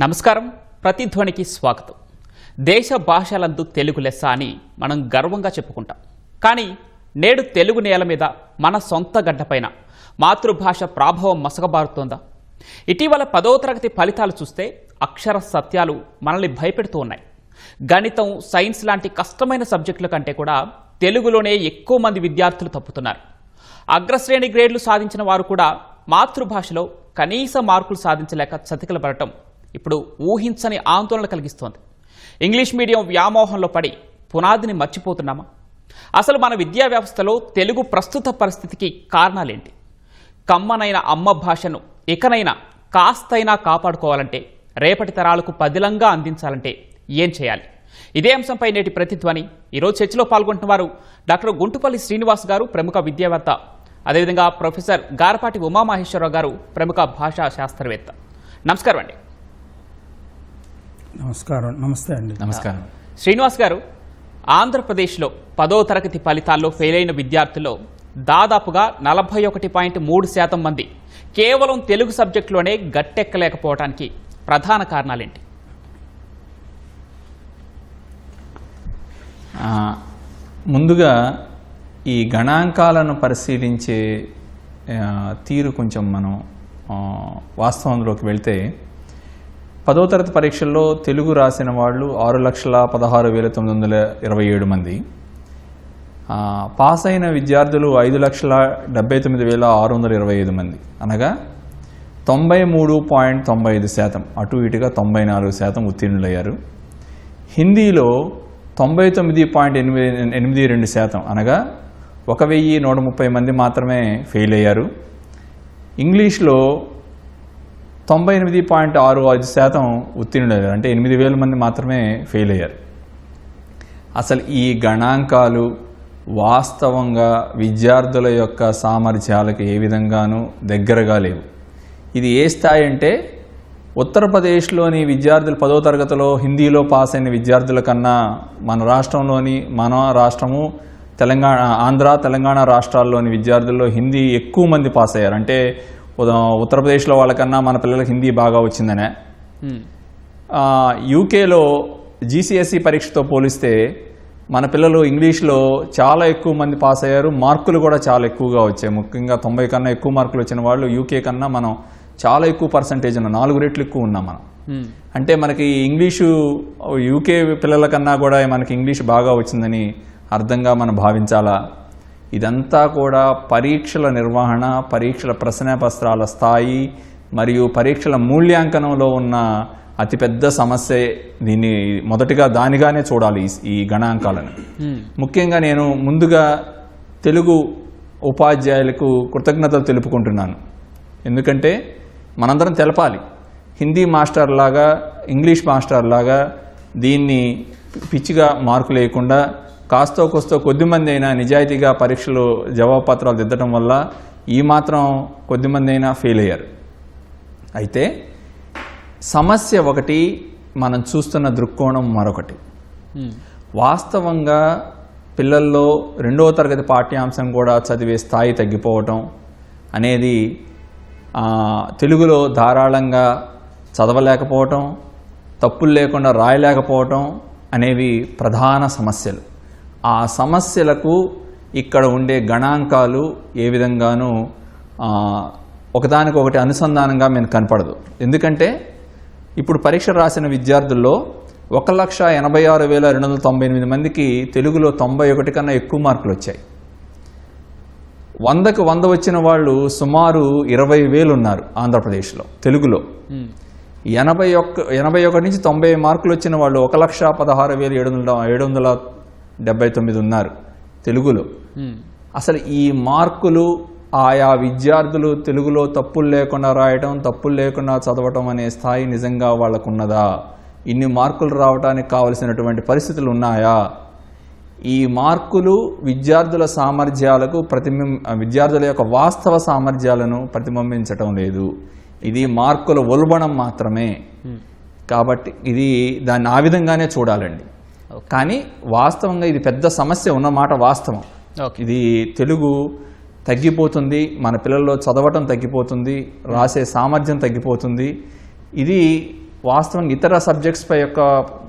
నమస్కారం. ప్రతిధ్వనికి స్వాగతం. దేశ భాషలందు తెలుగు లెస్స అని మనం గర్వంగా చెప్పుకుంటాం. కానీ నేడు తెలుగు నేల మీద మన సొంత గడ్డపైన మాతృభాష ప్రభావం మసకబారుతోందా? ఇటీవల 10వ తరగతి ఫలితాలు చూస్తే అక్షర సత్యాలు మనల్ని భయపెడుతూ ఉన్నాయి. గణితం, సైన్స్ లాంటి కష్టమైన సబ్జెక్టుల కంటే కూడా తెలుగులోనే ఎక్కువ మంది విద్యార్థులు తప్పుతున్నారు. అగ్రశ్రేణి గ్రేడ్లు సాధించిన వారు కూడా మాతృభాషలో కనీస మార్కులు సాధించలేక చతికిలబడటం ఇప్పుడు ఊహించని ఆందోళన కలిగిస్తోంది. ఇంగ్లీష్ మీడియం వ్యామోహంలో పడి పునాదిని మర్చిపోతున్నామా? అసలు మన విద్యా వ్యవస్థలో తెలుగు ప్రస్తుత పరిస్థితికి కారణాలేంటి? కమ్మనైన అమ్మ భాషను ఇకనైనా కాస్తైనా కాపాడుకోవాలంటే, రేపటి తరాలకు పదిలంగా అందించాలంటే ఏం చేయాలి? ఇదే అంశంపై నేటి ప్రతిధ్వని. ఈరోజు చర్చలో పాల్గొంటున్న వారు డాక్టర్ గుంటుపల్లి శ్రీనివాస్ గారు, ప్రముఖ విద్యావేత్త. అదేవిధంగా ప్రొఫెసర్ గారపాటి ఉమామహేశ్వరరావు గారు, ప్రముఖ భాషా శాస్త్రవేత్త. నమస్కారం అండి. నమస్కారం. నమస్తే అండి. నమస్కారం. శ్రీనివాస్ గారు, ఆంధ్రప్రదేశ్లో 10వ తరగతి ఫలితాల్లో ఫెయిల్ అయిన విద్యార్థుల్లో దాదాపుగా 41.3% మంది కేవలం తెలుగు సబ్జెక్టులోనే గట్టెక్కలేకపోవడానికి ప్రధాన కారణాలేంటి? ముందుగా ఈ గణాంకాలను పరిశీలించే తీరు కొంచెం మనం వాస్తవంలోకి వెళ్తే, 10వ తరగతి పరీక్షల్లో తెలుగు రాసిన వాళ్ళు 6,16,927 మంది, పాస్ అయిన విద్యార్థులు 5,79,625 మంది, అనగా 93.95%, అటు ఇటుగా 94% ఉత్తీర్ణులయ్యారు. హిందీలో 99.82%, అనగా 1,130 మంది మాత్రమే ఫెయిల్ అయ్యారు. ఇంగ్లీష్లో 98.65% ఉత్తీర్ణులయ్యారు, అంటే 8,000 మంది మాత్రమే ఫెయిల్ అయ్యారు. అసలు ఈ గణాంకాలు వాస్తవంగా విద్యార్థుల యొక్క సామర్థ్యాలకు ఏ విధంగానూ దగ్గరగా లేవు. ఇది ఏ స్థాయి అంటే, ఉత్తరప్రదేశ్లోని విద్యార్థులు 10వ తరగతిలో హిందీలో పాస్ అయిన విద్యార్థుల కన్నా మన రాష్ట్రము ఆంధ్ర తెలంగాణ రాష్ట్రాల్లోని విద్యార్థుల్లో హిందీ ఎక్కువ మంది పాస్ అయ్యారు. అంటే ఉత్తరప్రదేశ్లో వాళ్ళకన్నా మన పిల్లలకు హిందీ బాగా వచ్చిందనే. యూకేలో GCSE పరీక్షతో పోలిస్తే మన పిల్లలు ఇంగ్లీష్లో చాలా ఎక్కువ మంది పాస్ అయ్యారు. మార్కులు కూడా చాలా ఎక్కువగా వచ్చాయి. ముఖ్యంగా 90 కన్నా ఎక్కువ మార్కులు వచ్చిన వాళ్ళు యూకే కన్నా మనం చాలా ఎక్కువ పర్సంటేజ్ ఉన్నాం, 4 రెట్లు ఎక్కువ ఉన్నాం మనం. అంటే మనకి ఇంగ్లీషు యూకే పిల్లల కన్నా కూడా మనకి ఇంగ్లీష్ బాగా వచ్చిందని అర్థంగా మనం భావించాలా? ఇదంతా కూడా పరీక్షల నిర్వహణ, పరీక్షల ప్రశ్నపత్రాల స్థాయి మరియు పరీక్షల మూల్యాంకనంలో ఉన్న అతిపెద్ద సమస్య. దీన్ని మొదటిగా దానిగానే చూడాలి ఈ గణాంకాలను. ముఖ్యంగా నేను ముందుగా తెలుగు ఉపాధ్యాయులకు కృతజ్ఞతలు తెలుపుకుంటున్నాను. ఎందుకంటే మనందరం తెలపాలి, హిందీ మాస్టర్ లాగా ఇంగ్లీష్ మాస్టర్ లాగా దీన్ని పిచ్చిగా మార్కులు వేయకుండా కాస్తో కోస్తో కొద్దిమంది అయినా నిజాయితీగా పరీక్షలు జవాబు పత్రాలు దిద్దడం వల్ల ఈ మాత్రం కొద్దిమంది అయినా ఫెయిల్ అయ్యారు. అయితే సమస్య ఒకటి, మనం చూస్తున్న దృక్కోణం మరొకటి. వాస్తవంగా పిల్లల్లో 2వ తరగతి పాఠ్యాంశం కూడా చదివే స్థాయి తగ్గిపోవటం అనేది, తెలుగులో ధారాళంగా చదవలేకపోవటం, తప్పులు లేకుండా రాయలేకపోవటం అనేవి ప్రధాన సమస్యలు. ఆ సమస్యలకు ఇక్కడ ఉండే గణాంకాలు ఏ విధంగానూ ఒకదానికొకటి అనుసంధానంగా మీకు కనపడదు. ఎందుకంటే ఇప్పుడు పరీక్ష రాసిన విద్యార్థుల్లో 1,86,298 మందికి తెలుగులో 91 కన్నా ఎక్కువ మార్కులు వచ్చాయి. 100కి 100 వచ్చిన వాళ్ళు సుమారు 20,000 ఉన్నారు ఆంధ్రప్రదేశ్లో తెలుగులో. 81 నుంచి 90 మార్కులు వచ్చిన వాళ్ళు 1,16,779 ఉన్నారు తెలుగులో. అసలు ఈ మార్కులు ఆయా విద్యార్థులు తెలుగులో తప్పులు లేకుండా రాయటం, తప్పులు లేకుండా చదవటం అనే స్థాయి నిజంగా వాళ్ళకున్నదా? ఇన్ని మార్కులు రావడానికి కావలసినటువంటి పరిస్థితులు ఉన్నాయా? ఈ మార్కులు విద్యార్థుల సామర్థ్యాలకు విద్యార్థుల యొక్క వాస్తవ సామర్థ్యాలను ప్రతిబింబించటం లేదు. ఇది మార్కుల ఉల్బణం మాత్రమే. కాబట్టి దాన్ని ఆ విధంగానే చూడాలండి. కానీ వాస్తవంగా ఇది పెద్ద సమస్య ఉన్నమాట వాస్తవం. ఇది తెలుగు తగ్గిపోతుంది, మన పిల్లల్లో చదవటం తగ్గిపోతుంది, రాసే సామర్థ్యం తగ్గిపోతుంది. ఇది వాస్తవంగా ఇతర సబ్జెక్ట్స్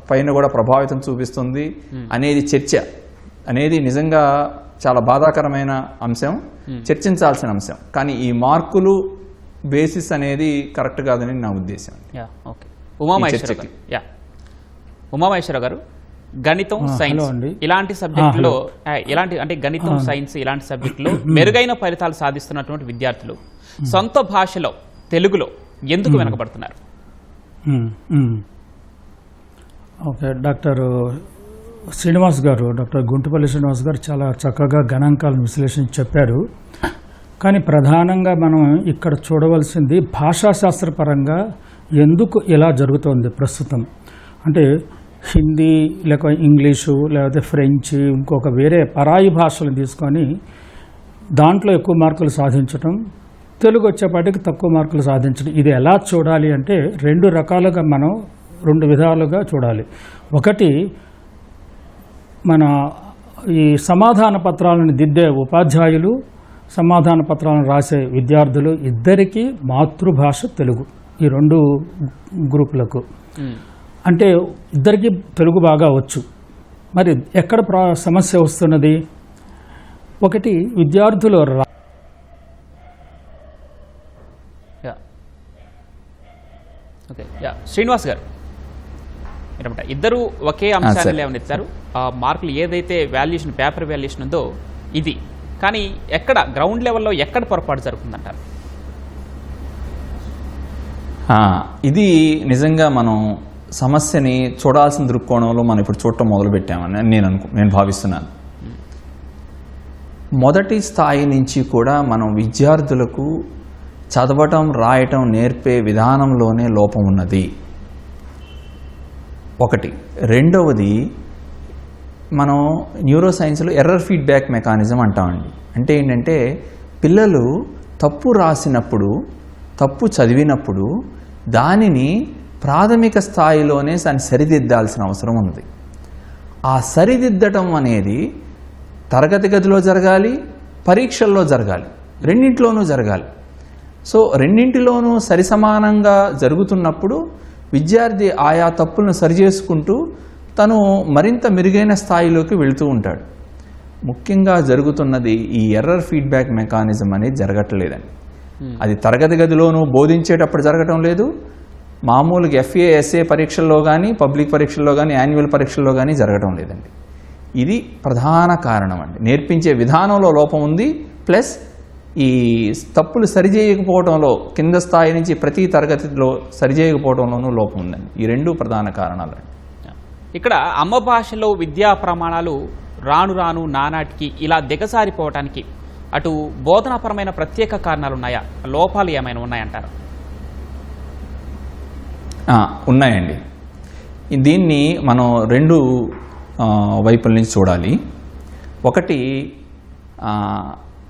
పైన కూడా ప్రభావితం చూపిస్తుంది అనేది చర్చ అనేది నిజంగా చాలా బాధాకరమైన అంశం, చర్చించాల్సిన అంశం. కానీ ఈ మార్కులు బేసిస్ అనేది కరెక్ట్ కాదని నా ఉద్దేశం. ఓకే, ఉమామహేశ్వర గారు, గణితం, సైన్స్ ఇలాంటి సబ్జెక్టులో అంటే గణితం, సైన్స్ ఇలాంటి సబ్జెక్టులో మెరుగైన ఫలితాలు సాధిస్తున్నటువంటి విద్యార్థులు సొంత భాషలో తెలుగులో ఎందుకు వెనకబడుతున్నారు? ఓకే, డాక్టర్ గుంటుపల్లి శ్రీనివాస్ గారు చాలా చక్కగా గణాంకాలను విశ్లేషించి చెప్పారు. కానీ ప్రధానంగా మనం ఇక్కడ చూడవలసింది భాషాశాస్త్రపరంగా ఎందుకు ఇలా జరుగుతోంది ప్రస్తుతం. అంటే హిందీ లేక ఇంగ్లీషు లేకపోతే ఫ్రెంచ్ ఇంకొక వేరే పరాయి భాషలు తీసుకొని దాంట్లో ఎక్కువ మార్కులు సాధించడం, తెలుగు వచ్చేపాటికి తక్కువ మార్కులు సాధించడం, ఇది ఎలా చూడాలి అంటే రెండు విధాలుగా చూడాలి. ఒకటి, మన ఈ సమాధాన పత్రాలను దిద్దే ఉపాధ్యాయులు, సమాధాన పత్రాలను రాసే విద్యార్థులు ఇద్దరికీ మాతృభాష తెలుగు. ఈ రెండు గ్రూపులకు అంటే ఇద్దరికీ తెలుగు బాగా వచ్చు. మరి ఎక్కడ సమస్య వస్తున్నది? ఒకటి, విద్యార్థులు శ్రీనివాస్ గారు, ఇద్దరు ఒకే అంశాన్ని లేవనెత్తారు. మార్కులు ఏదైతే వాల్యుయేషన్, పేపర్ వాల్యుయేషన్ ఉందో ఇది, కానీ ఎక్కడ గ్రౌండ్ లెవెల్లో ఎక్కడ పొరపాటు జరుగుతుందంటారు? ఇది నిజంగా మనం సమస్యని చూడాల్సిన దృక్కోణంలో మనం ఇప్పుడు చూడటం మొదలుపెట్టామని నేను భావిస్తున్నాను. మొదటి స్థాయి నుంచి కూడా మనం విద్యార్థులకు చదవటం, రాయటం నేర్పే విధానంలోనే లోపం ఉన్నది. ఒకటి. రెండవది, మనం న్యూరో సైన్స్లో ఎర్రర్ ఫీడ్బ్యాక్ మెకానిజం అంటామండి. అంటే ఏంటంటే పిల్లలు తప్పు రాసినప్పుడు, తప్పు చదివినప్పుడు దానిని ప్రాథమిక స్థాయిలోనే దాన్ని సరిదిద్దాల్సిన అవసరం ఉన్నది. ఆ సరిదిద్దటం అనేది తరగతి గదిలో జరగాలి, పరీక్షల్లో జరగాలి, రెండింటిలోనూ జరగాలి. సో రెండింటిలోనూ సరిసమానంగా జరుగుతున్నప్పుడు విద్యార్థి ఆయా తప్పులను సరిచేసుకుంటూ తను మరింత మెరుగైన స్థాయిలోకి వెళుతూ ఉంటాడు. ముఖ్యంగా జరుగుతున్నది ఈ ఎర్రర్ ఫీడ్బ్యాక్ మెకానిజం అనేది జరగట్లేదండి. అది తరగతి గదిలోనూ బోధించేటప్పుడు జరగటం లేదు, మామూలుగా FA, SA పరీక్షల్లో కానీ, పబ్లిక్ పరీక్షల్లో కానీ, యాన్యువల్ పరీక్షల్లో కానీ జరగటం లేదండి. ఇది ప్రధాన కారణం అండి. నేర్పించే విధానంలో లోపం ఉంది, ప్లస్ ఈ తప్పులు సరిచేయకపోవడంలో, కింద స్థాయి నుంచి ప్రతి తరగతిలో సరిచేయకపోవడంలోనూ లోపం ఉందండి. ఈ రెండు ప్రధాన కారణాలు. ఇక్కడ అమ్మ భాషలో విద్యా ప్రమాణాలు రాను రాను నానాటికి ఇలా దిగసారిపోవటానికి అటు బోధనాపరమైన ప్రత్యేక కారణాలు ఉన్నాయా, లోపాలు ఏమైనా ఉన్నాయంటారు? ఉన్నాయండి. దీన్ని మనం రెండు వైపుల నుంచి చూడాలి. ఒకటి,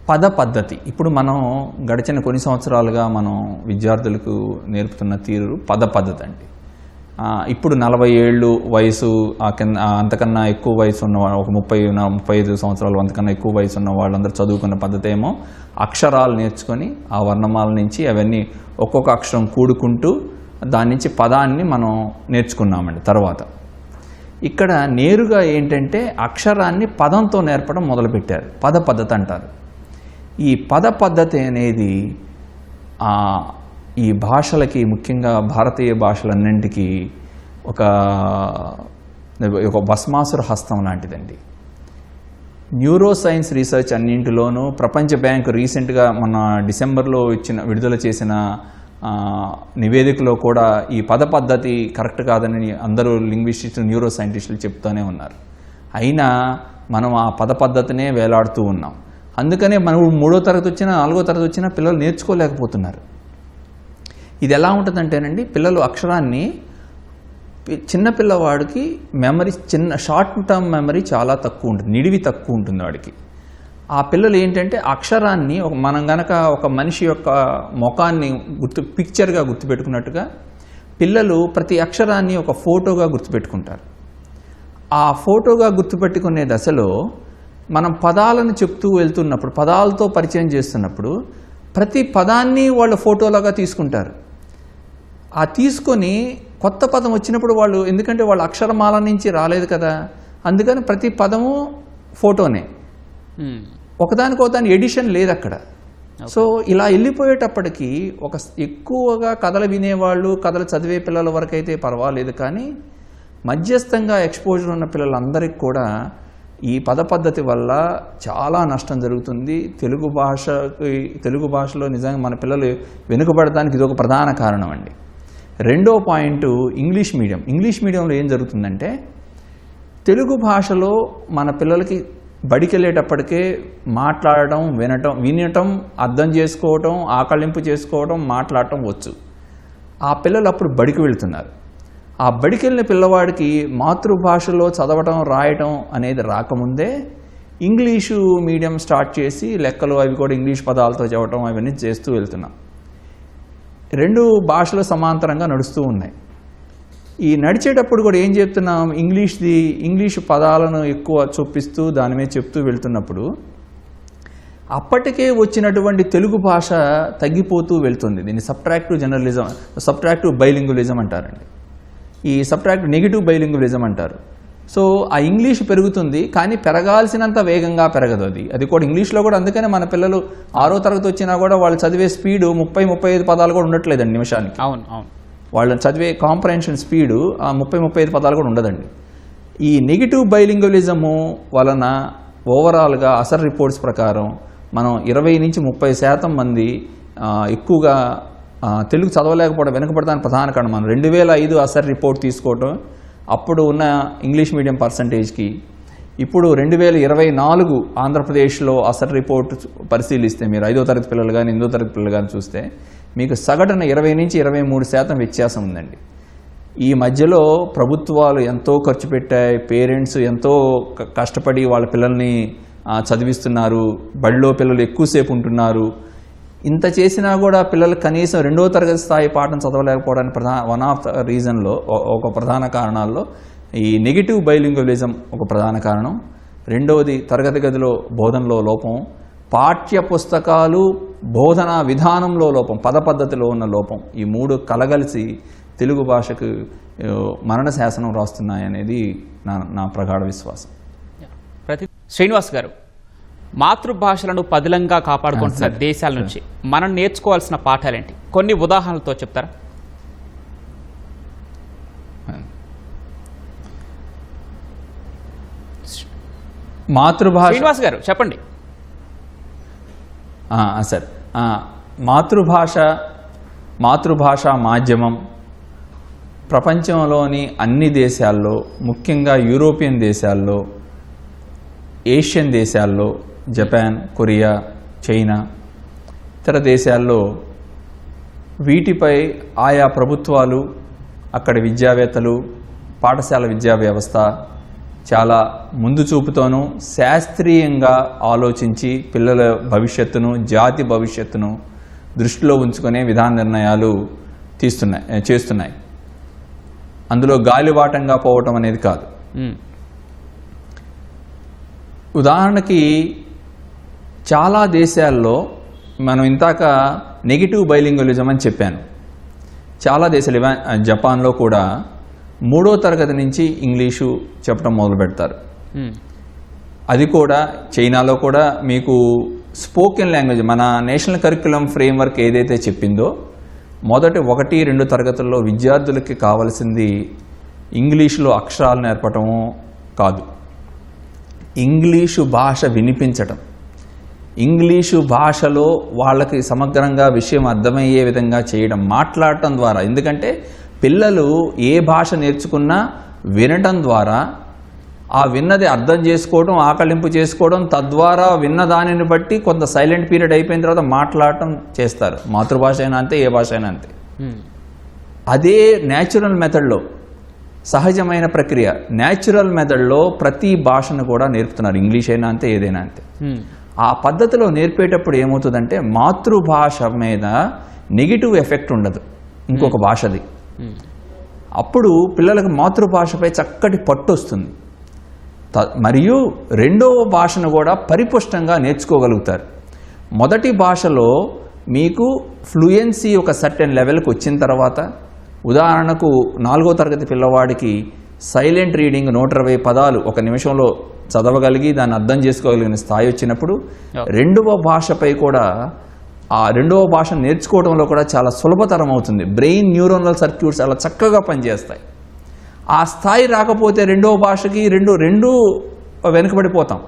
పద పద్ధతి. ఇప్పుడు మనం గడిచిన కొన్ని సంవత్సరాలుగా మనం విద్యార్థులకు నేర్పుతున్న తీరు పద పద్ధతి అండి. ఇప్పుడు 40 ఏళ్ళు వయసు, అంతకన్నా ఎక్కువ వయసు ఉన్న ఒక 35 సంవత్సరాలు అంతకన్నా ఎక్కువ వయసు ఉన్న వాళ్ళందరూ చదువుకున్న పద్ధతి ఏమో అక్షరాలు నేర్చుకొని ఆ వర్ణమాల నుంచి అవన్నీ ఒక్కొక్క అక్షరం కూడుకుంటూ దాని నుంచి పదాన్ని మనం నేర్చుకున్నామండి. తర్వాత ఇక్కడ నేరుగా ఏంటంటే అక్షరాన్ని పదంతో నేర్పడం మొదలుపెట్టారు. పద పద్ధతి అంటారు. ఈ పద పద్ధతి అనేది ఈ భాషలకి, ముఖ్యంగా భారతీయ భాషలన్నింటికీ ఒక భస్మాసుర హస్తం లాంటిదండి. న్యూరో సైన్స్ రీసెర్చ్ అన్నింటిలోనూ ప్రపంచ బ్యాంకు రీసెంట్గా మన డిసెంబర్లో విడుదల చేసిన నివేదికలో కూడా ఈ పద పద్ధతి కరెక్ట్ కాదని అందరూ లింగ్విస్టిస్టులు, న్యూరో సైంటిస్టులు చెప్తూనే ఉన్నారు. అయినా మనం ఆ పద పద్ధతినే వేలాడుతూ ఉన్నాం. అందుకనే మనం 3వ తరగతి వచ్చినా 4వ తరగతి వచ్చినా పిల్లలు నేర్చుకోలేకపోతున్నారు. ఇది ఎలా ఉంటుందంటేనండి, పిల్లలు అక్షరాన్ని, చిన్నపిల్లవాడికి మెమరీ, షార్ట్ టర్మ్ మెమరీ చాలా తక్కువ ఉంటుంది, నిడివి తక్కువ ఉంటుంది వాడికి. ఆ పిల్లలు ఏంటంటే అక్షరాన్ని మనం గనక ఒక మనిషి యొక్క ముఖాన్ని పిక్చర్గా గుర్తుపెట్టుకున్నట్టుగా పిల్లలు ప్రతి అక్షరాన్ని ఒక ఫోటోగా గుర్తుపెట్టుకుంటారు. ఆ ఫోటోగా గుర్తుపెట్టుకునే దశలో మనం పదాలను చెప్తూ వెళ్తున్నప్పుడు, పదాలతో పరిచయం చేస్తున్నప్పుడు ప్రతి పదాన్ని వాళ్ళు ఫోటోలాగా తీసుకుంటారు. ఆ తీసుకొని కొత్త పదం వచ్చినప్పుడు వాళ్ళు, ఎందుకంటే వాళ్ళు అక్షరమాల నుంచి రాలేదు కదా, అందుకని ప్రతి పదము ఫోటోనే, ఒకదానికోదాని ఎడిషన్ లేదు అక్కడ. సో ఇలా వెళ్ళిపోయేటప్పటికీ ఎక్కువగా కథలు వినేవాళ్ళు, కథలు చదివే పిల్లల వరకు అయితే పర్వాలేదు, కానీ మధ్యస్థంగా ఎక్స్పోజర్ ఉన్న పిల్లలందరికీ కూడా ఈ పద పద్ధతి వల్ల చాలా నష్టం జరుగుతుంది. తెలుగు భాషలో నిజంగా మన పిల్లలు వెనుకబడడానికి ఇది ఒక ప్రధాన కారణం అండి. రెండో పాయింట్ ఇంగ్లీష్ మీడియంలో ఏం జరుగుతుందంటే, తెలుగు భాషలో మన పిల్లలకి బడికి వెళ్ళేటప్పటికే మాట్లాడటం, వినటం, అర్థం చేసుకోవటం, ఆకళింపు చేసుకోవటం, మాట్లాడటం వచ్చు. ఆ పిల్లలు అప్పుడు బడికి వెళ్తున్నారు. ఆ బడికి వెళ్ళిన పిల్లవాడికి మాతృభాషలో చదవటం, రాయటం అనేది రాకముందే ఇంగ్లీషు మీడియం స్టార్ట్ చేసి లెక్కలు అవి కూడా ఇంగ్లీష్ పదాలతో చదవటం అవన్నీ చేస్తూ వెళ్తున్నాం. రెండు భాషలు సమాంతరంగా నడుస్తూ ఉన్నాయి. ఈ నడిచేటప్పుడు కూడా ఏం చెప్తున్నాం, ఇంగ్లీష్ పదాలను ఎక్కువ చొప్పిస్తూ దాని మీద చెప్తూ వెళ్తున్నప్పుడు అప్పటికే వచ్చినటువంటి తెలుగు భాష తగ్గిపోతూ వెళ్తుంది. దీన్ని సబ్ట్రాక్టివ్ బైలింగ్యులిజం అంటారండి. ఈ నెగిటివ్ బైలింగ్యులిజం అంటారు. సో ఆ ఇంగ్లీష్ పెరుగుతుంది, కానీ పెరగాల్సినంత వేగంగా పెరగదు. అది కూడా ఇంగ్లీష్లో కూడా. అందుకనే మన పిల్లలు 6వ తరగతి వచ్చినా కూడా వాళ్ళు చదివే స్పీడు 30-35 పదాలు కూడా ఉండట్లేదండి నిమిషానికి. అవును. వాళ్ళని చదివే కాంప్రహెన్షన్ స్పీడు 30-35 పదాలు కూడా ఉండదండి. ఈ నెగిటివ్ బైలింగ్యులిజము వలన ఓవరాల్గా అసర్ రిపోర్ట్స్ ప్రకారం మనం 20-30% మంది ఎక్కువగా తెలుగు చదవలేకపోవడం, వెనుకబడడానికి ప్రధాన కారణం. మనం 2005 అసర్ రిపోర్ట్ తీసుకోవటం, అప్పుడు ఉన్న ఇంగ్లీష్ మీడియం పర్సంటేజ్కి ఇప్పుడు 2024 ఆంధ్రప్రదేశ్లో అసర్ రిపోర్ట్ పరిశీలిస్తే మీరు 5వ తరగతి పిల్లలు కానీ 8వ తరగతి పిల్లలు కానీ చూస్తే మీకు సగటున 20-23% వ్యత్యాసం ఉందండి. ఈ మధ్యలో ప్రభుత్వాలు ఎంతో ఖర్చు పెట్టాయి, పేరెంట్స్ ఎంతో కష్టపడి వాళ్ళ పిల్లల్ని చదివిస్తున్నారు, బడిలో పిల్లలు ఎక్కువసేపు ఉంటున్నారు. ఇంత చేసినా కూడా పిల్లలు కనీసం 2వ తరగతి స్థాయి పాఠం చదవలేకపోవడానికి వన్ ఆఫ్ ద రీజన్లో, ఒక ప్రధాన కారణాల్లో ఈ నెగిటివ్ బైలింగ్యులిజం ఒక ప్రధాన కారణం. రెండవది తరగతి గదిలో బోధనలో లోపం, పాఠ్య పుస్తకాలు బోధనా విధానంలో లోపం, పద పద్ధతిలో ఉన్న లోపం. ఈ 3 కలగలిసి తెలుగు భాషకు మరణ శాసనం రాస్తున్నాయనేది నా ప్రగాఢ విశ్వాసం. శ్రీనివాస్ గారు, మాతృభాషలను పదిలంగా కాపాడుకుంటున్న దేశాల నుంచి మనం నేర్చుకోవాల్సిన పాఠాలేంటి? కొన్ని ఉదాహరణలతో చెప్తారా? మాతృభాష శ్రీనివాస్ గారు చెప్పండి. సార్, మాతృభాష మాధ్యమం ప్రపంచంలోని అన్ని దేశాల్లో, ముఖ్యంగా యూరోపియన్ దేశాల్లో, ఏషియన్ దేశాల్లో, జపాన్, కొరియా, చైనా, ఇతర దేశాల్లో వీటిపై ఆయా ప్రభుత్వాలు, అక్కడి విద్యావేత్తలు, పాఠశాల విద్యా వ్యవస్థ చాలా ముందు చూపుతోనూ శాస్త్రీయంగా ఆలోచించి పిల్లల భవిష్యత్తును, జాతి భవిష్యత్తును దృష్టిలో ఉంచుకునే విధాన నిర్ణయాలు చేస్తున్నాయి. అందులో గాలివాటంగా పోవటం అనేది కాదు. ఉదాహరణకి చాలా దేశాల్లో మనం ఇంతాక నెగిటివ్ బైలింగ్యులిజం అని చెప్పాను. చాలా దేశాలు, జపాన్లో కూడా 3వ తరగతి నుంచి ఇంగ్లీషు చెప్పడం మొదలు పెడతారు. అది కూడా చైనాలో కూడా మీకు స్పోకెన్ లాంగ్వేజ్, మన నేషనల్ కరిక్యులం ఫ్రేమ్వర్క్ ఏదైతే చెప్పిందో మొదటి 1-2 తరగతుల్లో విద్యార్థులకి కావాల్సింది ఇంగ్లీషులో అక్షరాలు నేర్పటము కాదు, ఇంగ్లీషు భాష వినిపించటం, ఇంగ్లీషు భాషలో వాళ్ళకి సమగ్రంగా విషయం అర్థమయ్యే విధంగా చేయడం, మాట్లాడటం ద్వారా. ఎందుకంటే పిల్లలు ఏ భాష నేర్చుకున్నా వినటం ద్వారా, ఆ విన్నది అర్థం చేసుకోవడం, ఆకళింపు చేసుకోవడం, తద్వారా విన్న దానిని బట్టి కొంత సైలెంట్ పీరియడ్ అయిపోయిన తర్వాత మాట్లాడటం చేస్తారు. మాతృభాష అయినా అంతే, ఏ భాష అయినా అంతే. అదే న్యాచురల్ మెథడ్లో, సహజమైన ప్రక్రియ న్యాచురల్ మెథడ్లో ప్రతి భాషను కూడా నేర్పుతున్నారు. ఇంగ్లీష్ అయినా అంతే, ఏదైనా అంతే. ఆ పద్ధతిలో నేర్పేటప్పుడు ఏమవుతుందంటే మాతృభాష మీద నెగిటివ్ ఎఫెక్ట్ ఉండదు ఇంకొక భాషది. అప్పుడు పిల్లలకు మాతృభాషపై చక్కటి పట్టు వస్తుంది. మరియు రెండవ భాషను కూడా పరిపుష్టంగా నేర్చుకోగలుగుతారు. మొదటి భాషలో మీకు ఫ్లూయెన్సీ ఒక సర్టెన్ లెవెల్కి వచ్చిన తర్వాత ఉదాహరణకు 4వ తరగతి పిల్లవాడికి సైలెంట్ రీడింగ్ 120 పదాలు ఒక నిమిషంలో చదవగలిగి దాన్ని అర్థం చేసుకోగలిగిన స్థాయి వచ్చినప్పుడు రెండవ భాషపై కూడా ఆ రెండవ భాష నేర్చుకోవడంలో కూడా చాలా సులభతరం అవుతుంది. బ్రెయిన్ న్యూరోనల్ సర్క్యూట్స్ అలా చక్కగా పనిచేస్తాయి. ఆ స్థాయి రాకపోతే రెండవ భాషకి రెండు వెనుకబడిపోతాం.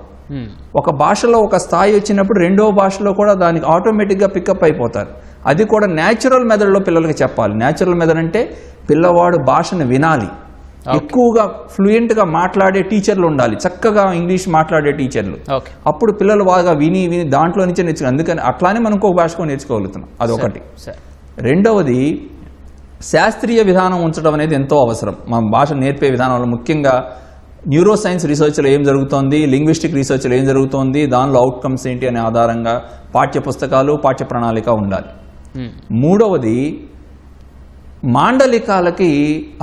ఒక భాషలో ఒక స్థాయి వచ్చినప్పుడు రెండవ భాషలో కూడా దానికి ఆటోమేటిక్గా పికప్ అయిపోతారు. అది కూడా న్యాచురల్ మెథడ్లో పిల్లలకి చెప్పాలి. న్యాచురల్ మెథడ్ అంటే పిల్లవాడు భాషను వినాలి. ఎక్కువగా ఫ్లూయెంట్గా మాట్లాడే టీచర్లు ఉండాలి, చక్కగా ఇంగ్లీష్ మాట్లాడే టీచర్లు. అప్పుడు పిల్లలు బాగా విని దాంట్లో నుంచే నేర్చుకుని, అందుకని అట్లానే మనం ఇంకో భాషకు నేర్చుకోగలుగుతున్నాం. అదొకటి. రెండవది, శాస్త్రీయ విధానం ఉంచడం అనేది ఎంతో అవసరం. మన భాష నేర్పే విధానంలో ముఖ్యంగా న్యూరో సైన్స్ రీసెర్చ్లో ఏం జరుగుతోంది, లింగ్విస్టిక్ రీసెర్చ్లో ఏం జరుగుతోంది, దానిలో అవుట్కమ్స్ ఏంటి అనే ఆధారంగా పాఠ్య పుస్తకాలు, పాఠ్య ప్రణాళిక ఉండాలి. మూడవది, మాండలికాలకి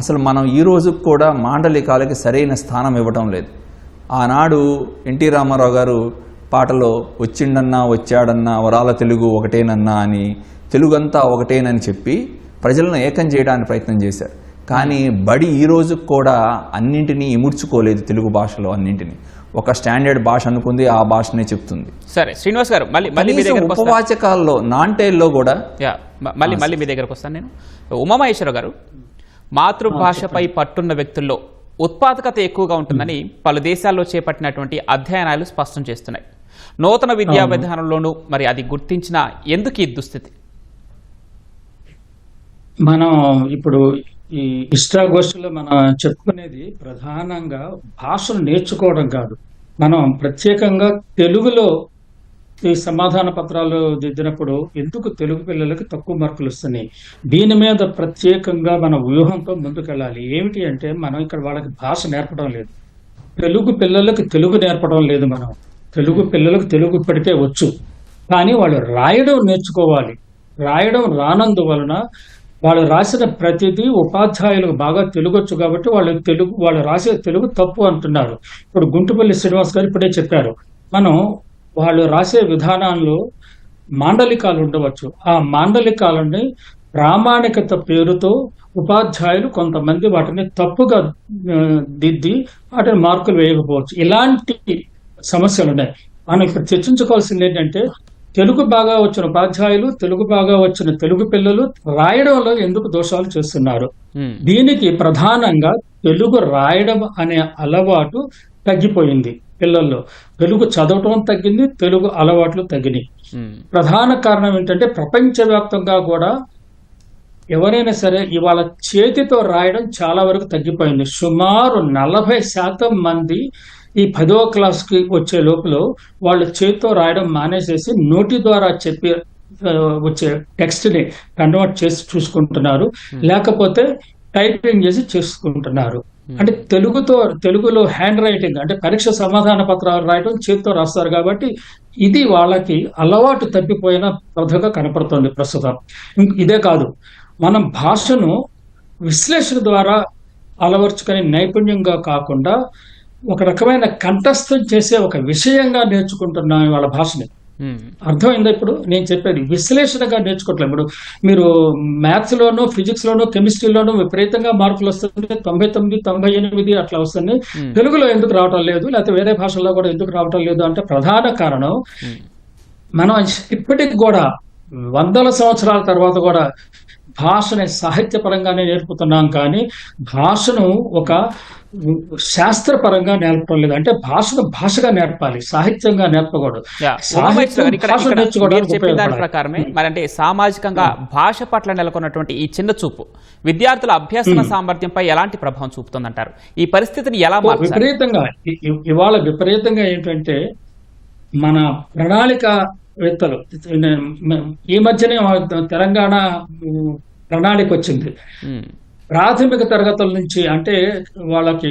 అసలు మనం ఈ రోజు కూడా మాండలికాలకి సరైన స్థానం ఇవ్వటం లేదు. ఆనాడు ఎన్టీ రామారావు గారు పాటలో వచ్చిండన్నా వచ్చాడన్నా వరాల తెలుగు ఒకటేనన్నా అని, తెలుగంతా ఒకటేనని చెప్పి ప్రజలను ఏకం చేయడానికి ప్రయత్నం చేశారు. కానీ బడి ఈ రోజు కూడా అన్నింటినీ ఇముడ్చుకోలేదు. తెలుగు భాషలో అన్నింటినీ ఒక స్టాండర్డ్ భాష అనుకుంది, ఆ భాషనే చెప్తుంది. సరే శ్రీనివాస్ గారు, మళ్ళీ ఉపవాచకాల్లో నాన్టైల్లో కూడా మళ్ళీ మీ దగ్గరకు వస్తాను నేను. ఉమామహేశ్వర గారు, మాతృభాషపై పట్టున్న వ్యక్తుల్లో ఉత్పాదకత ఎక్కువగా ఉంటుందని పలు దేశాల్లో చేపట్టినటువంటి అధ్యయనాలు స్పష్టం చేస్తున్నాయి. నూతన విద్యా విధానంలోనూ మరి అది గుర్తించిన ఎందుకు ఈ దుస్థితి? మనం ఇప్పుడు ఈ ఇష్టాగోష్ఠిలో మనం చెప్పుకునేది ప్రధానంగా భాషను నేర్చుకోవడం కాదు. మనం ప్రత్యేకంగా తెలుగులో ఈ సమాధాన పత్రాలు దిద్దినప్పుడు ఎందుకు తెలుగు పిల్లలకి తక్కువ మార్కులు వస్తున్నాయి, దీని మీద ప్రత్యేకంగా మన వ్యూహంతో ముందుకెళ్ళాలి. ఏమిటి అంటే, మనం ఇక్కడ వాళ్ళకి భాష నేర్పడం లేదు, తెలుగు పిల్లలకి తెలుగు నేర్పడం లేదు. మనం తెలుగు పిల్లలకు తెలుగు ఇప్పటికే వచ్చు, కానీ వాళ్ళు రాయడం నేర్చుకోవాలి. రాయడం రానందువలన వాళ్ళు రాసిన ప్రతిదీ ఉపాధ్యాయులకు బాగా తెలుగొచ్చు కాబట్టి వాళ్ళు రాసే తెలుగు తప్పు అంటున్నారు. ఇప్పుడు గుంటుపల్లి శ్రీనివాస్ గారు ఇప్పుడే చెప్పారు, మనం వాళ్ళు రాసే విధానాల్లో మాండలికాలు ఉండవచ్చు. ఆ మాండలికాలని ప్రామాణికత పేరుతో ఉపాధ్యాయులు కొంతమంది వాటిని తప్పుగా దిద్ది వాటిని మార్కులు వేయకపోవచ్చు. ఇలాంటి సమస్యలు ఉన్నాయి. మనం ఇక్కడ చర్చించుకోవాల్సింది ఏంటంటే, తెలుగు బాగా వచ్చిన ఉపాధ్యాయులు, తెలుగు బాగా వచ్చిన తెలుగు పిల్లలు రాయడంలో ఎందుకు దోషాలు చేస్తున్నారు? దీనికి ప్రధానంగా తెలుగు రాయడం అనే అలవాటు తగ్గిపోయింది పిల్లల్లో. తెలుగు చదవటం తగ్గింది, తెలుగు అలవాట్లు తగ్గినాయి. ప్రధాన కారణం ఏంటంటే, ప్రపంచవ్యాప్తంగా కూడా ఎవరైనా సరే ఇవాళ చేతితో రాయడం చాలా వరకు తగ్గిపోయింది. సుమారు 40% మంది ఈ 10వ క్లాస్కి వచ్చే లోపల వాళ్ళు చేతితో రాయడం మానేసేసి నోటి ద్వారా చెప్పి వచ్చే టెక్స్ట్ని కన్వర్ట్ చేసి చూసుకుంటున్నారు, లేకపోతే టైపింగ్ చేసి చేసుకుంటున్నారు. అంటే తెలుగులో హ్యాండ్ రైటింగ్ అంటే పరీక్ష సమాధాన పత్రాలు రాయడం చేతితో రాస్తారు కాబట్టి ఇది వాళ్ళకి అలవాటు తప్పిపోయిన పద్ధతిగా కనపడుతుంది ప్రస్తుతం. ఇదే కాదు, మనం భాషను విశ్లేషణ ద్వారా అలవర్చుకునే నైపుణ్యంగా కాకుండా ఒక రకమైన కంఠస్థం చేసే ఒక విషయంగా నేర్చుకుంటున్నాం వాళ్ళ భాషని. అర్థమైందా? ఇప్పుడు నేను చెప్పేది విశ్లేషణగా నేర్చుకోవట్లేదు. ఇప్పుడు మీరు మ్యాథ్స్ లోను, ఫిజిక్స్ లోను, కెమిస్ట్రీలోనూ విపరీతంగా మార్కులు వస్తున్నాయి, 99, 98 అట్లా వస్తున్నాయి. తెలుగులో ఎందుకు రావటం లేదు, లేకపోతే వేరే భాషల్లో కూడా ఎందుకు రావటం లేదు అంటే ప్రధాన కారణం, మనం ఇప్పటికి కూడా 100 సంవత్సరాల తర్వాత కూడా భాషని సాహిత్యపరంగానే నేర్పుతున్నాం, కానీ భాషను ఒక శాస్త్రపరంగా నేర్పడం లేదు. అంటే భాషను భాషగా నేర్పాలి, సాహిత్యంగా నేర్పకూడదు. చెప్పిన దాని ప్రకారమే మరి అంటే సామాజికంగా భాష పట్ల నెలకొన్నటువంటి ఈ చిన్న చూపు విద్యార్థుల అభ్యసన సామర్థ్యంపై ఎలాంటి ప్రభావం చూపుతుందంటారు? ఈ పరిస్థితిని ఎలా ఇవాళ విపరీతంగా ఏంటంటే, మన ప్రణాళికవేత్తలు ఈ మధ్యనే తెలంగాణ ప్రణాళిక వచ్చింది. ప్రాథమిక తరగతుల నుంచి అంటే వాళ్ళకి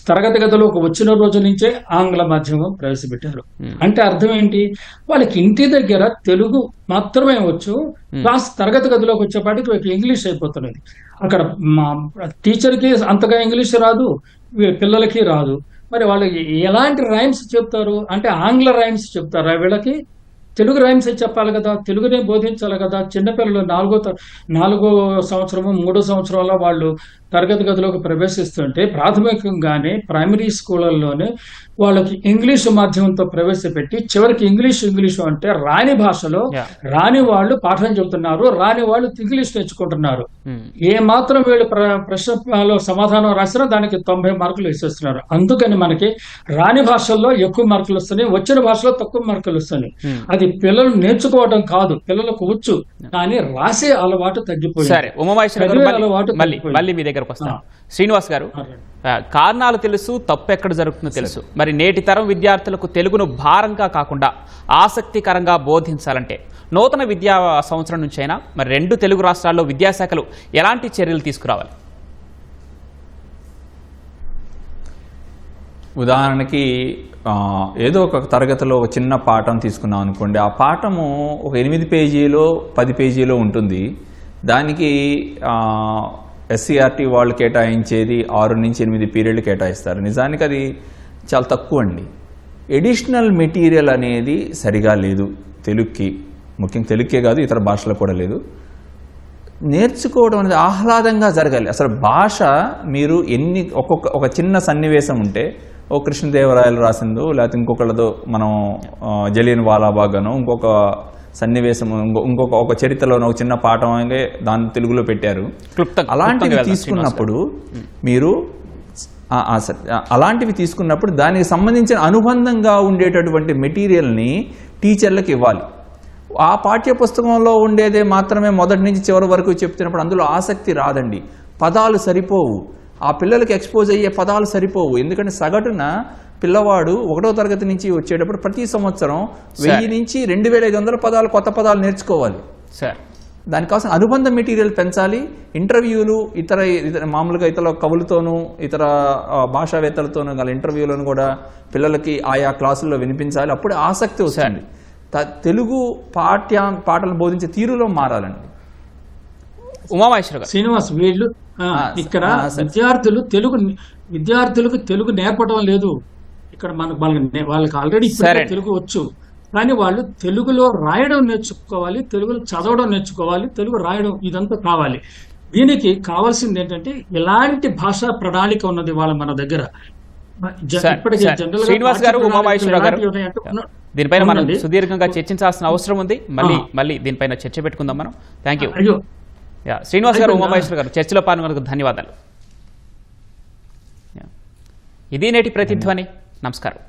తరగతి గదిలోకి వచ్చిన రోజు నుంచే ఆంగ్ల మాధ్యమం ప్రవేశపెట్టారు. అంటే అర్థం ఏంటి, వాళ్ళకి ఇంటి దగ్గర తెలుగు మాత్రమే వచ్చు, క్లాస్ తరగతి గదిలోకి వచ్చేపాటికి ఇంగ్లీష్ అయిపోతున్నది. అక్కడ మా టీచర్కి అంతగా ఇంగ్లీష్ రాదు, పిల్లలకి రాదు. మరి వాళ్ళకి ఎలాంటి రైమ్స్ చెప్తారు అంటే ఆంగ్ల రైమ్స్ చెప్తారా వీళ్ళకి? తెలుగు రైమ్స్ చెప్పాలి కదా, తెలుగునే బోధించాలి కదా. చిన్నపిల్లలు నాలుగో సంవత్సరము 3వ సంవత్సరంలో వాళ్ళు తరగతి గదిలోకి ప్రవేశిస్తుంటే ప్రాథమికంగానే ప్రైమరీ స్కూళ్ళల్లోనే వాళ్ళకి ఇంగ్లీషు మాధ్యమంతో ప్రవేశపెట్టి చివరికి ఇంగ్లీషు అంటే రాని భాషలో రాని వాళ్ళు పాఠం చెబుతున్నారు, రాని వాళ్ళు ఇంగ్లీష్ నేర్చుకుంటున్నారు. ఏ మాత్రం వీళ్ళు ప్రశ్నలో సమాధానం రాసినా దానికి 90 మార్కులు వేసేస్తున్నారు. అందుకని మనకి రాని భాషల్లో ఎక్కువ మార్కులు వస్తున్నాయి, వచ్చిన భాషలో తక్కువ మార్కులు వస్తున్నాయి. అది పిల్లలు నేర్చుకోవడం కాదు, పిల్లలకు వచ్చు, కానీ రాసే అలవాటు తగ్గిపోయింది. మళ్ళీ మీ దగ్గరకు వస్తాను. శ్రీనివాస్ గారు, కారణాలు తెలుసు, తప్పు ఎక్కడ జరుగుతుందో తెలుసు. మరి నేటి తరం విద్యార్థులకు తెలుగును భారంగా కాకుండా ఆసక్తికరంగా బోధించాలంటే నూతన విద్యా సంవత్సరం నుంచి అయినా మరి 2 తెలుగు రాష్ట్రాల్లో విద్యాశాఖలు ఎలాంటి చర్యలు తీసుకురావాలి? ఉదాహరణకి ఏదో ఒక తరగతిలో ఒక చిన్న పాఠం తీసుకున్నాం అనుకోండి, ఆ పాఠము ఒక 8 పేజీలో 10 పేజీలో ఉంటుంది. దానికి SCRT వాళ్ళు కేటాయించేది 6 నుంచి 8 పీరియడ్లు కేటాయిస్తారు. నిజానికి అది చాలా తక్కువ అండి. ఎడిషనల్ మెటీరియల్ అనేది సరిగా లేదు తెలుగుకి, ముఖ్యంగా తెలుగుకే కాదు ఇతర భాషలకు కూడా లేదు. నేర్చుకోవడం అనేది ఆహ్లాదంగా జరగాలి. అసలు భాష మీరు ఒక చిన్న సన్నివేశం ఉంటే, ఓ కృష్ణదేవరాయలు రాసిందో లేకపోతే ఇంకొకళ్ళతో మనం జలియన్ వాలాబాగనో ఇంకొక సన్నివేశం ఒక చరిత్రలో ఒక చిన్న పాఠం దాన్ని తెలుగులో పెట్టారు. అలాంటివి తీసుకున్నప్పుడు మీరు దానికి సంబంధించిన అనుబంధంగా ఉండేటటువంటి మెటీరియల్ని టీచర్లకు ఇవ్వాలి. ఆ పాఠ్య పుస్తకంలో ఉండేదే మాత్రమే మొదటి నుంచి చివరి వరకు చెప్తున్నప్పుడు అందులో ఆసక్తి రాదండి. పదాలు సరిపోవు, ఆ పిల్లలకి ఎక్స్పోజ్ అయ్యే పదాలు సరిపోవు. ఎందుకంటే సగటున పిల్లవాడు 1వ తరగతి నుంచి వచ్చేటప్పుడు ప్రతి సంవత్సరం 1000 నుంచి 2500 పదాలు, కొత్త పదాలు నేర్చుకోవాలి. దానికోసం అనుబంధ మెటీరియల్ పెంచాలి. ఇంటర్వ్యూలు మామూలుగా ఇతర కవులతోనూ ఇతర భాషావేత్తలతోనూ గల ఇంటర్వ్యూలను కూడా పిల్లలకి ఆయా క్లాసుల్లో వినిపించాలి. అప్పుడే ఆసక్తి వస్తుంది. తెలుగు పాటలు బోధించే తీరులో మారాలండి. ఉమామహేశ్వర గారు, శ్రీనివాస్, వీళ్ళు ఇక్కడ విద్యార్థులకు తెలుగు నేర్పడం లేదు. ఇక్కడ వాళ్ళకి ఆల్రెడీ తెలుగు వచ్చు, కానీ వాళ్ళు తెలుగులో రాయడం నేర్చుకోవాలి, తెలుగులో చదవడం నేర్చుకోవాలి, తెలుగు రాయడం ఇదంతా కావాలి. దీనికి కావాల్సింది ఏంటంటే ఇలాంటి భాషా ప్రణాళిక ఉన్నది వాళ్ళ మన దగ్గర. శ్రీనివాస్ గారు, ఉమామహేశ్వర గారు, దీనిపైన మనం సుదీర్ఘంగా చర్చించాల్సిన అవసరం ఉంది. మళ్ళీ దీనిపైన చర్చ పెట్టుకుందాం మనం. Thank you. శ్రీనివాస్ గారు, ఉమామహేశ్వర గారు, చర్చలో పాల్గొన్నందుకు ధన్యవాదాలు. ఇది నేటి ప్రతిధ్వని. నమస్కారం.